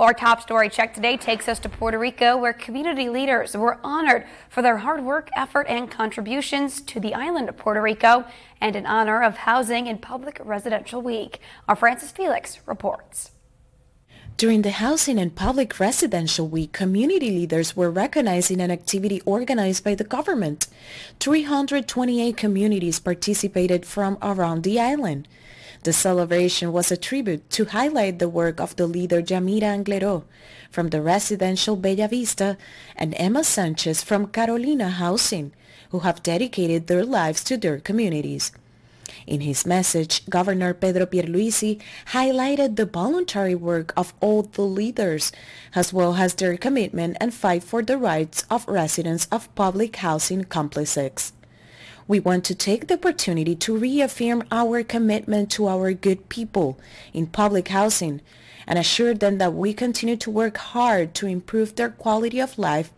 Well, our top story check today takes us to Puerto Rico, where community leaders were honored for their hard work, effort, and contributions to the island of Puerto Rico, and in honor of Housing and Public Residential Week. Our Francis Felix reports. During the Housing and Public Residential Week, community leaders were recognized in an activity organized by the government. 328 communities participated from around the island. The celebration was a tribute to highlight the work of the leader Yamira Angleró from the residential Bella Vista and Emma Sanchez from Carolina Housing, who have dedicated their lives to their communities. In his message, Governor Pedro Pierluisi highlighted the voluntary work of all the leaders, as well as their commitment and fight for the rights of residents of public housing complexes. We want to take the opportunity to reaffirm our commitment to our good people in public housing and assure them that we continue to work hard to improve their quality of life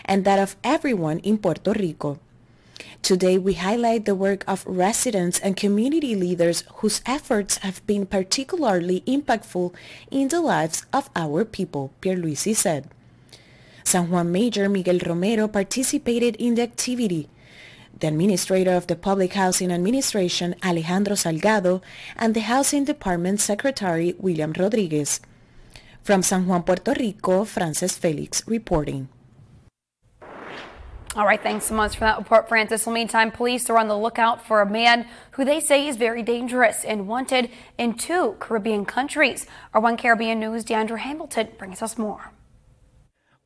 and that of everyone in Puerto Rico. Today, we highlight the work of residents and community leaders whose efforts have been particularly impactful in the lives of our people, Pierluisi said. San Juan Mayor Miguel Romero participated in the activity. The Administrator of the Public Housing Administration, Alejandro Salgado, and the Housing Department Secretary, William Rodriguez. From San Juan, Puerto Rico, Francis Felix reporting. All right, thanks so much for that report, Francis. In the meantime, police are on the lookout for a man who they say is very dangerous and wanted in 2 Caribbean countries. Our One Caribbean News' Deandra Hamilton brings us more.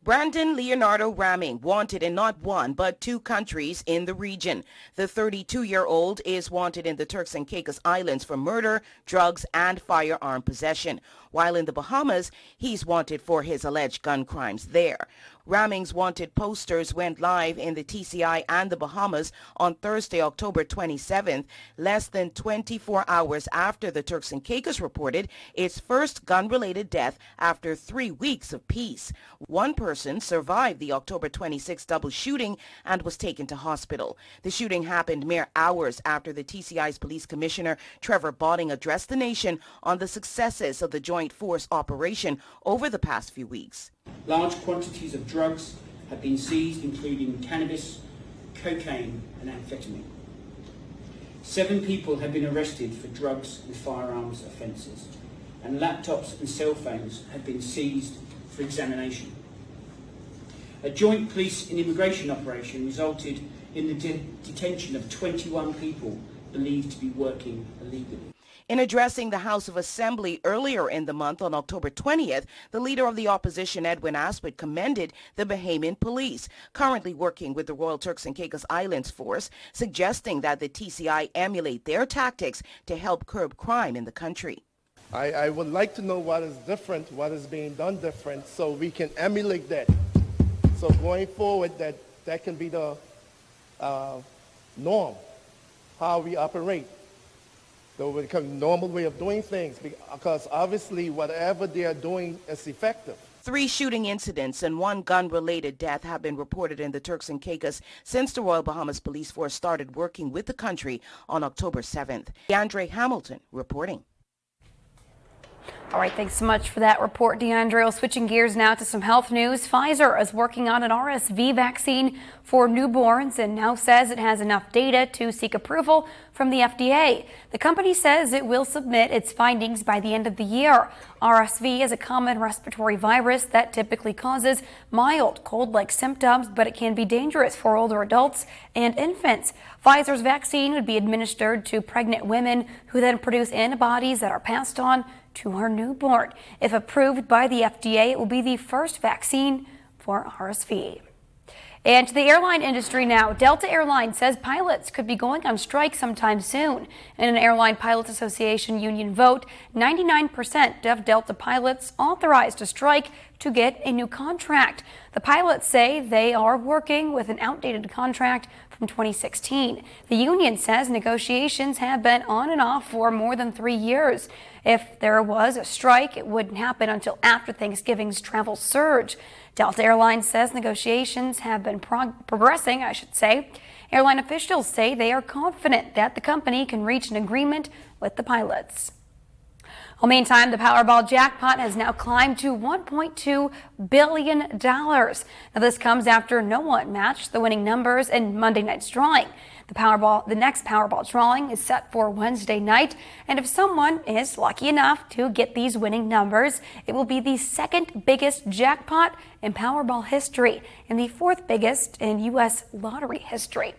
Brandon Leonardo Ramming, wanted in not 1 but 2 countries in the region. The 32-year-old is wanted in the Turks and Caicos Islands for murder, drugs, and firearm possession. While in the Bahamas, he's wanted for his alleged gun crimes there. Ramming's wanted posters went live in the TCI and the Bahamas on Thursday, October 27th, less than 24 hours after the Turks and Caicos reported its first gun-related death after 3 weeks of peace. One person survived the October 26th double shooting and was taken to hospital. The shooting happened mere hours after the TCI's police commissioner, Trevor Botting, addressed the nation on the successes of the joint force operation over the past few weeks. Large quantities of drugs have been seized, including cannabis, cocaine and amphetamine. 7 people have been arrested for drugs and firearms offences, and laptops and cell phones have been seized for examination. A joint police and immigration operation resulted in the detention of 21 people believed to be working illegally. In addressing the House of Assembly earlier in the month on October 20th, the leader of the opposition, Edwin Aspet, commended the Bahamian police, currently working with the Royal Turks and Caicos Islands force, suggesting that the TCI emulate their tactics to help curb crime in the country. I would like to know what is different, what is being done different, so we can emulate that. So going forward, that can be the norm, how we operate. The normal way of doing things, because obviously whatever they are doing is effective. 3 shooting incidents and 1 gun-related death have been reported in the Turks and Caicos since the Royal Bahamas Police Force started working with the country on October 7th. Deandra Hamilton reporting. All right, thanks so much for that report, Deandra. Well, switching gears now to some health news. Pfizer is working on an RSV vaccine for newborns and now says it has enough data to seek approval from the FDA. The company says it will submit its findings by the end of the year. RSV is a common respiratory virus that typically causes mild cold-like symptoms, but it can be dangerous for older adults and infants. Pfizer's vaccine would be administered to pregnant women who then produce antibodies that are passed on to her newborn. If approved by the FDA, it will be the first vaccine for RSV. And to the airline industry now. Delta Airlines says pilots could be going on strike sometime soon. In an Airline Pilots Association union vote, 99% of Delta pilots authorized to strike to get a new contract. The pilots say they are working with an outdated contract from 2016. The union says negotiations have been on and off for more than 3 years. If there was a strike, it wouldn't happen until after Thanksgiving's travel surge. Delta Airlines says negotiations have been progressing. Airline officials say they are confident that the company can reach an agreement with the pilots. Well, meantime, the Powerball jackpot has now climbed to $1.2 billion. Now, this comes after no one matched the winning numbers in Monday night's drawing. The next Powerball drawing is set for Wednesday night, and if someone is lucky enough to get these winning numbers, it will be the second biggest jackpot in Powerball history and the fourth biggest in U.S. lottery history.